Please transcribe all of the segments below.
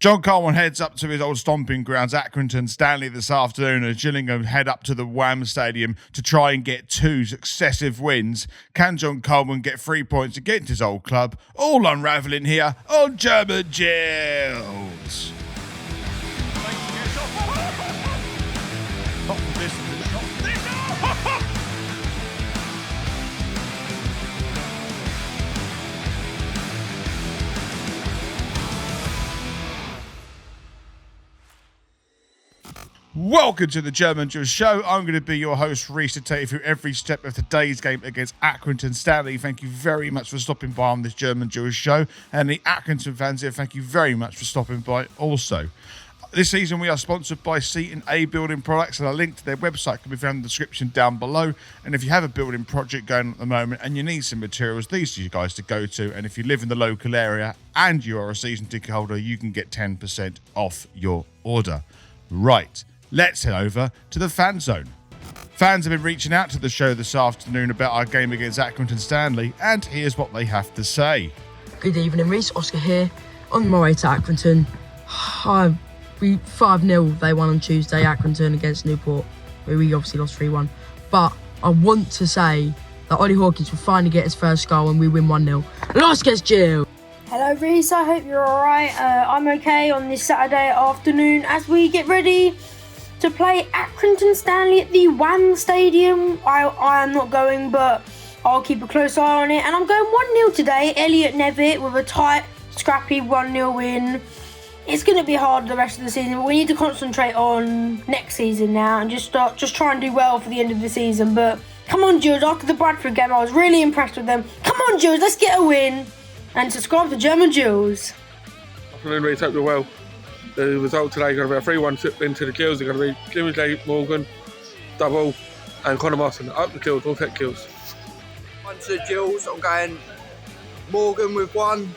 John Coleman heads up to his old stomping grounds, Accrington, Stanley, this afternoon, as Gillingham head up to the Wham Stadium to try and get 2 successive wins. Can John Coleman get 3 points against his old club? All unravelling here on German Gills. Welcome to the German Gills Show. I'm going to be your host, Reese, to take you through every step of today's game against Accrington. Stanley, thank you very much for stopping by on this German Gills Show. And the Accrington fans here, thank you very much for stopping by also. This season, we are sponsored by C&A Building Products, and a link to their website can be found in the description down below. And if you have a building project going on at the moment and you need some materials, these are you guys to go to. And if you live in the local area and you are a season ticket holder, you can get 10% off your order. Right. Let's head over to the fan zone. Fans have been reaching out to the show this afternoon about our game against Accrington Stanley, and here's what they have to say. Good evening, Reese. Oscar here. On my way to Accrington. 5-0 they won on Tuesday, Accrington against Newport, where we obviously lost 3-1. But I want to say that Ollie Hawkins will finally get his first goal and we win 1-0. Last gets Jill. Hello Reese, I hope you're alright. I'm okay on this Saturday afternoon as we get ready to play Accrington Stanley at the Wham Stadium. I am not going, but I'll keep a close eye on it. And I'm going 1-0 today. Elliot Nevitt with a tight, scrappy 1-0 win. It's going to be hard the rest of the season, but we need to concentrate on next season now and just try and do well for the end of the season. But come on, Gills, after the Bradford game, I was really impressed with them. Come on, Gills, let's get a win. And subscribe to German Gills. Afternoon, Reece, hope you're well. The result today is going to be a 3-1 win to the Gills. They're going to be Gills, Morgan, double, and Conor Marston. Up the Gills, all take Gills. One to Gills, I'm going Morgan with 1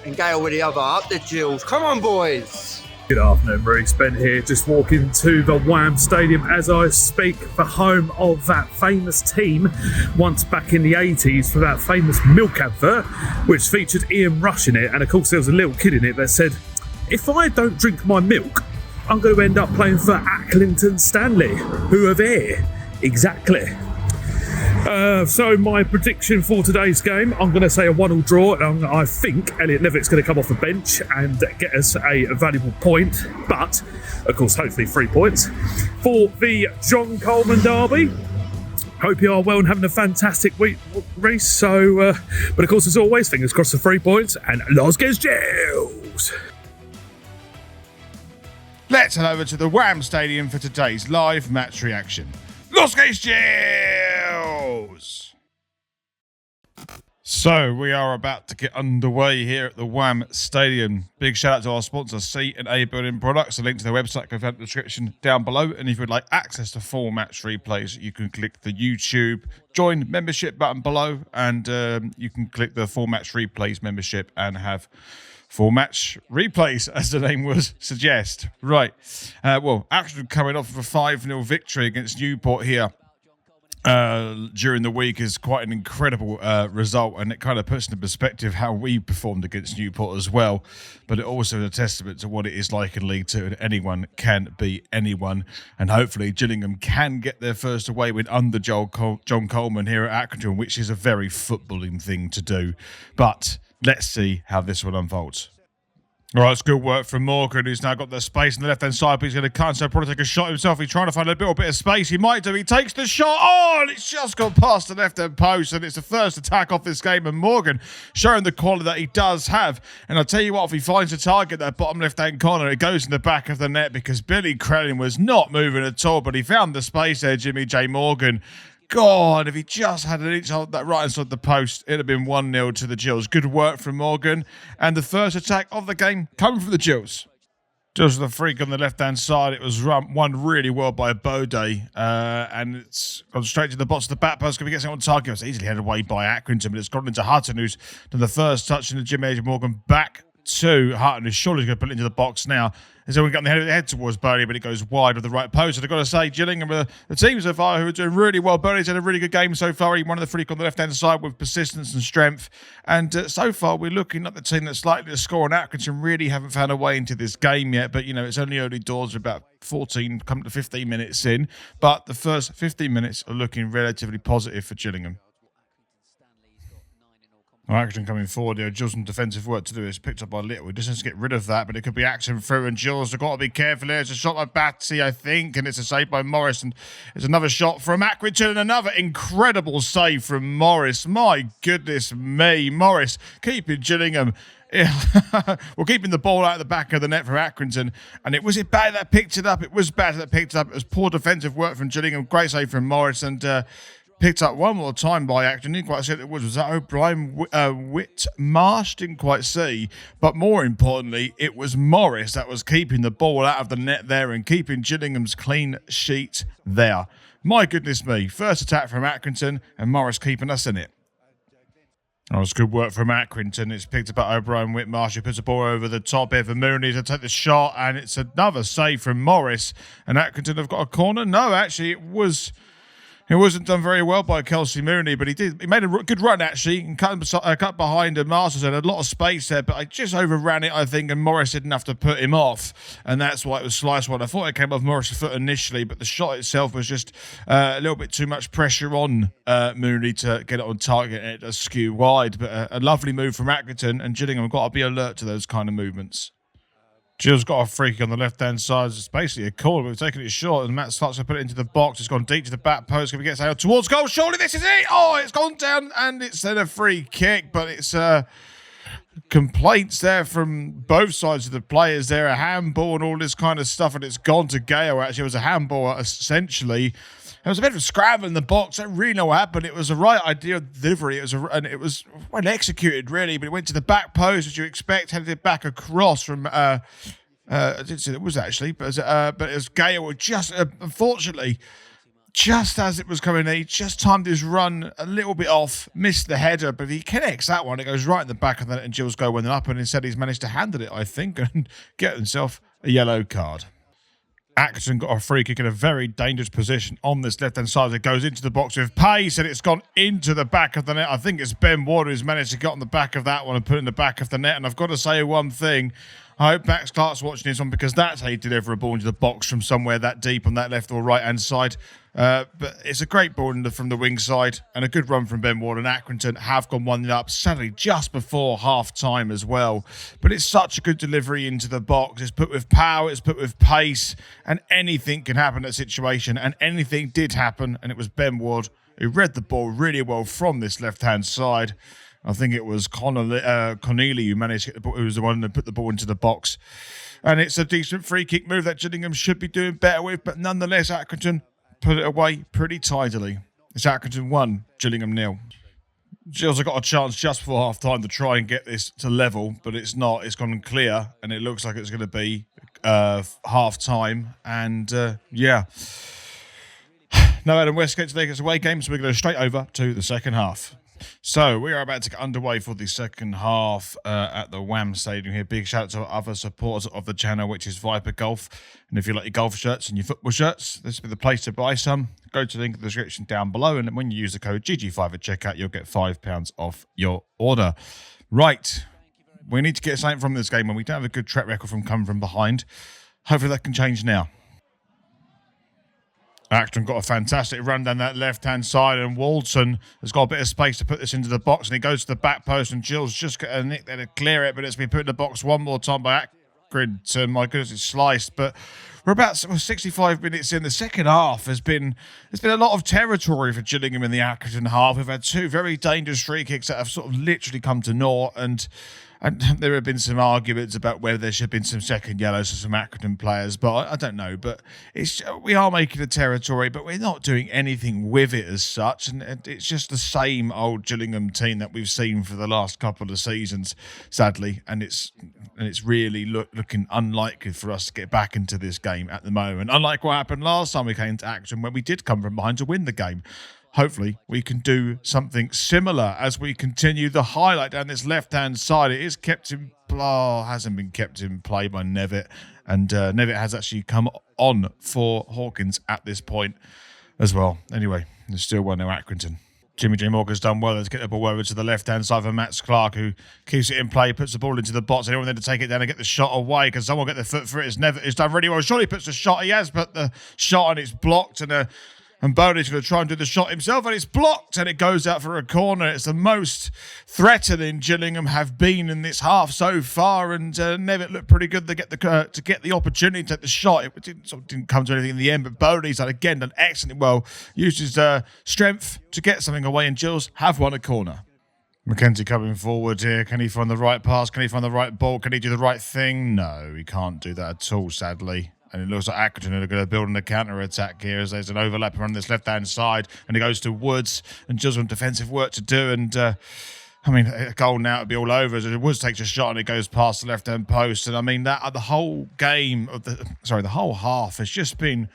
and Gale with the other. Up the Gills, come on boys! Good afternoon, Reece. Ben here, just walking to the Wham Stadium as I speak, the home of that famous team once back in the 80s for that famous milk advert, which featured Ian Rush in it. And of course there was a little kid in it that said, if I don't drink my milk, I'm going to end up playing for Accrington Stanley, who are there. Exactly. So my prediction for today's game, I'm going to say a 1-1 draw. I think Elliot Nevitt's going to come off the bench and get us a valuable point. But, of course, hopefully 3 points. For the John Coleman derby, hope you are well and having a fantastic week, Reece. So, but of course, as always, fingers crossed for 3 points. And Los Gills Gills! Let's head over to the Wham Stadium for today's live match reaction. Los Gills! So we are about to get underway here at the Wham Stadium. Big shout out to our sponsor, C&A Building Products. A link to their website can be found in the description down below. And if you would like access to full match replays, you can click the YouTube join membership button below, and you can click the full match replays membership and have full match replays, as the name would suggest. Right. Well, actually coming off of a 5-0 victory against Newport here during the week is quite an incredible result, and it kind of puts into perspective how we performed against Newport as well. But it also is a testament to what it is like in League Two, and anyone can beat anyone. And hopefully Gillingham can get their first away win under John Coleman here at Accrington, which is a very footballing thing to do. But let's see how this one unfolds. All right, it's good work from Morgan, who's now got the space on the left-hand side, but he's going to cut, so probably take a shot himself. He's trying to find a little bit of space. He might do. He takes the shot. Oh, and it's just gone past the left-hand post, and it's the first attack off this game, and Morgan showing the quality that he does have. And I'll tell you what, if he finds a target, that bottom left-hand corner, it goes in the back of the net, because Billy Crellin was not moving at all, but he found the space there, Jimmy J. Morgan. God, if he just had an inch on that right hand side of the post, it'd have been 1-0 to the Gills. Good work from Morgan. And the first attack of the game coming from the Gills. Gills with a freak on the left-hand side. It was won really well by Bode. And it's gone straight to the box of the back post. Going to get something on target. It was easily headed away by Accrington, but it's gone into Hutton, who's done the first touch into Jimmy J. Morgan back 2. Hutton is surely going to put it into the box now. And so we got the head towards Burnley, but it goes wide with the right post. And I've got to say, Gillingham are the team so far who are doing really well. Burnley's had a really good game so far. He won the free kick on the left-hand side with persistence and strength. And so far, we're looking at the team that's likely to score. And Accrington really haven't found a way into this game yet. But, you know, it's only early doors, about 14, come to 15 minutes in. But the first 15 minutes are looking relatively positive for Gillingham. Accrington coming forward here. Gills some defensive work to do. It's picked up by Little. He just has to get rid of that, but it could be Accrington through, and Gills have got to be careful here. It's a shot by Batty, I think, and it's a save by Morris, and it's another shot from Accrington, and another incredible save from Morris. My goodness me, Morris keeping Gillingham. We're keeping the ball out of the back of the net for Accrington, and was it bad that picked it up? It was bad that picked it up. It was poor defensive work from Gillingham. Great save from Morris, and picked up one more time by Accrington. Didn't quite see what it was. Was that O'Brien Whitmarsh? Didn't quite see. But more importantly, it was Morris that was keeping the ball out of the net there and keeping Gillingham's clean sheet there. My goodness me. First attack from Accrington and Morris keeping us in it. That was good work from Accrington. It's picked up by O'Brien Whitmarsh. He puts the ball over the top here for Mooney to take the shot, and it's another save from Morris. And Accrington have got a corner. No, actually, it wasn't done very well by Kelsey Mooney, but he made a good run, actually, and cut behind him. Masters had a lot of space there, but I just overran it, I think, and Morris didn't have to put him off, and that's why it was sliced wide. I thought it came off Morris' foot initially, but the shot itself was just a little bit too much pressure on Mooney to get it on target, and it does skew wide. But a lovely move from Accrington, and Gillingham have got to be alert to those kind of movements. Gills got a free kick on the left-hand side. It's basically a corner. We've taken it short, and Matt starts to put it into the box. It's gone deep to the back post. If it gets out towards goal, surely this is it. Oh, it's gone down, and it's then a free kick, but it's complaints there from both sides of the players there, a handball and all this kind of stuff, and it's gone to Gale. Actually, it was a handball, essentially. It was a bit of a scramble in the box. I don't really know what happened. It was the right idea of delivery. And it was well executed, really. But it went to the back post, as you expect, headed it back across from. I didn't see it was actually, but it was Gale. Just unfortunately, just as it was coming in, he just timed his run a little bit off, missed the header. But if he connects that one, it goes right in the back of the net, and Gills go up. And instead, he's managed to handle it, I think, and get himself a yellow card. Accrington got a free kick in a very dangerous position on this left-hand side. It goes into the box with pace, and it's gone into the back of the net. I think it's Ben Ward who's managed to get on the back of that one and put it in the back of the net. And I've got to say one thing. I hope Max Clark's watching this one, because that's how you deliver a ball into the box from somewhere that deep on that left or right-hand side. But it's a great ball from the wing side, and a good run from Ben Ward, and Accrington have gone 1-0 up, sadly just before half-time as well. But it's such a good delivery into the box. It's put with power, it's put with pace, and anything can happen in that situation, and anything did happen, and it was Ben Ward who read the ball really well from this left-hand side. I think it was Connelly who managed to get the ball, who was the one that put the ball into the box. And it's a decent free kick move that Gillingham should be doing better with, but nonetheless, Accrington put it away pretty tidily. It's Accrington 1, Gillingham 0. Gills have got a chance just before half-time to try and get this to level, but it's not. It's gone clear, and it looks like it's going to be half-time. And, yeah. No Adam Westgate today gets away game, so we're going to go straight over to the second half. So we are about to get underway for the second half at the Wham Stadium here. Big shout out to our other supporters of the channel, which is Viper Golf. And if you like your golf shirts and your football shirts, this will be the place to buy some. Go to the link in the description down below, and when you use the code GG5 at checkout, you'll get £5 off your order. Right, we need to get something from this game, and we don't have a good track record from coming from behind. Hopefully that can change now. Accrington got a fantastic run down that left-hand side, and Walton has got a bit of space to put this into the box, and he goes to the back post, and Gills just got a nick there to clear it, but it's been put in the box one more time by Accrington. My goodness, it's sliced, but we're about 65 minutes in. The second half there's been a lot of territory for Gillingham in the Accrington half. We've had two very dangerous free kicks that have sort of literally come to naught, and there have been some arguments about whether there should have been some second yellows for some Accrington players, but I don't know. But we are making a territory, but we're not doing anything with it as such. And it's just the same old Gillingham team that we've seen for the last couple of seasons, sadly. And it's really looking unlikely for us to get back into this game at the moment. Unlike what happened last time we came to Accrington, when we did come from behind to win the game. hopefully we can do something similar as we continue the highlight down this left-hand side. It is kept in hasn't been kept in play by Nevitt, and Nevitt has actually come on for Hawkins at this point as well. Anyway, there's still 1-0 Accrington. Jimmy J. Morgan's done well. Let's get the ball over to the left-hand side for Max Clark, who keeps it in play, puts the ball into the box. Anyone there to take it down and get the shot away? Can someone get the foot for it? It's done really well. Surely puts the shot. He has put the shot and it's blocked, and Bodie's going to try and do the shot himself, and it's blocked, and it goes out for a corner. It's the most threatening Gillingham have been in this half so far, and Nevitt looked pretty good to get the opportunity to take the shot. It didn't come to anything in the end, but Bodie's again done excellently well. Used his strength to get something away, and Gills have won a corner. Mackenzie coming forward here. Can he find the right pass? Can he find the right ball? Can he do the right thing? No, he can't do that at all, sadly. And it looks like Accrington are going to build a counter-attack here as there's an overlap on this left-hand side. And it goes to Woods, and Gills with defensive work to do. And, a goal now would be all over as Woods takes a shot and it goes past the left-hand post. And, the whole game the whole half has just been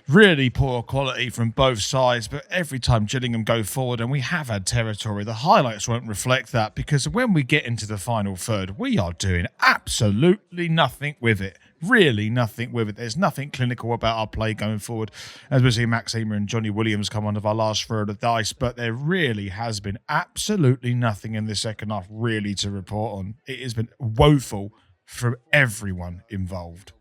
really poor quality from both sides. But every time Gillingham go forward, and we have had territory, the highlights won't reflect that, because when we get into the final third, we are doing absolutely nothing with it. Really nothing with it. There's nothing clinical about our play going forward. As we see Max Emer and Johnny Williams come on of our last throw of the dice, but there really has been absolutely nothing in the second half really to report on. It has been woeful from everyone involved.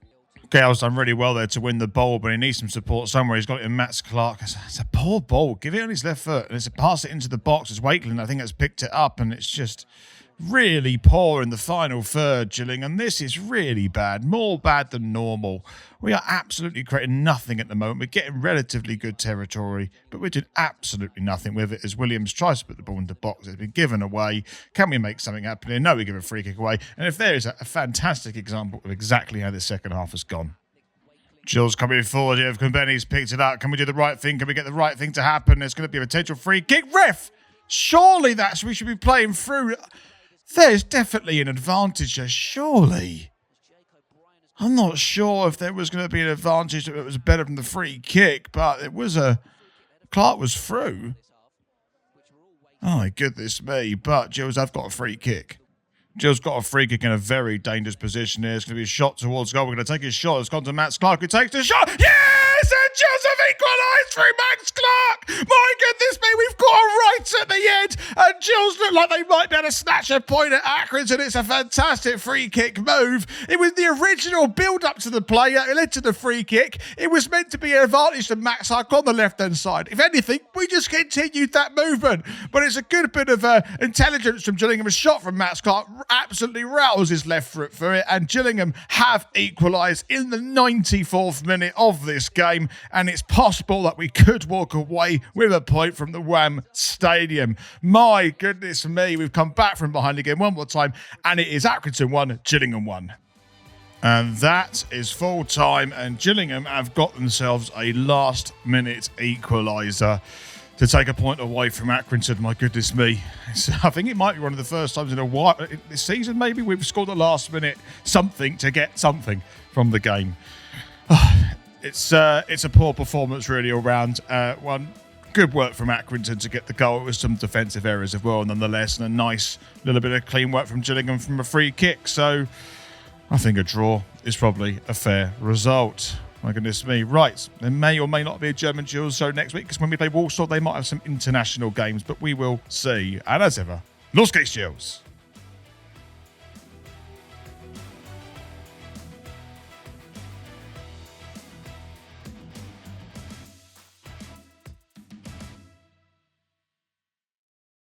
Gale's done really well there to win the ball, but he needs some support somewhere. He's got it in Max Clark. It's a poor ball. Give it on his left foot, and it's a pass it into the box. It's Wakeland, I think, that's picked it up, and it's just really poor in the final third, Gillingham. This is really bad, more bad than normal. We are absolutely creating nothing at the moment. We're getting relatively good territory, but we're doing absolutely nothing with it as Williams tries to put the ball in the box. It's been given away. Can we make something happen here? No, we give a free kick away. And if there is a fantastic example of exactly how the second half has gone. Gills coming forward here. If Kumbenny's picked it up, can we do the right thing? Can we get the right thing to happen? There's going to be a potential free kick. Ref! Surely we should be playing through. There's definitely an advantage there, surely. I'm not sure if there was going to be an advantage if it was better than the free kick, but it was Clark was through. Oh my goodness me, but Gills have got a free kick. Gills got a free kick in a very dangerous position here. It's going to be a shot towards goal. We're going to take his shot. It's gone to Max Clark, who takes the shot. Yes! And Gills have equalised through Max Clark. My goodness me, we've got a right at the end. And Gills look like they might be able to snatch a point at Accrington. It's a fantastic free kick move. It was the original build-up to the play that led to the free kick. It was meant to be an advantage to Max Clark on the left-hand side. If anything, we just continued that movement. But it's a good bit of intelligence from Gillingham. A shot from Max Clark absolutely rattles his left foot for it, and Gillingham have equalised in the 94th minute of this game, and it's possible that we could walk away with a point from the Wham Stadium. My goodness me, we've come back from behind again one more time, and it is Accrington 1, Gillingham 1. And that is full time, and Gillingham have got themselves a last-minute equaliser to take a point away from Accrington. My goodness me. I think it might be one of the first times in a while this season, maybe, we've scored a last-minute something to get something from the game. It's a poor performance really all round. One good work from Accrington to get the goal. It was some defensive errors as well, nonetheless, and a nice little bit of clean work from Gillingham from a free kick. So I think a draw is probably a fair result. My goodness me. Right, there may or may not be a German Gills show next week, because when we play Walsall, they might have some international games, but we will see. And as ever, Los Gills.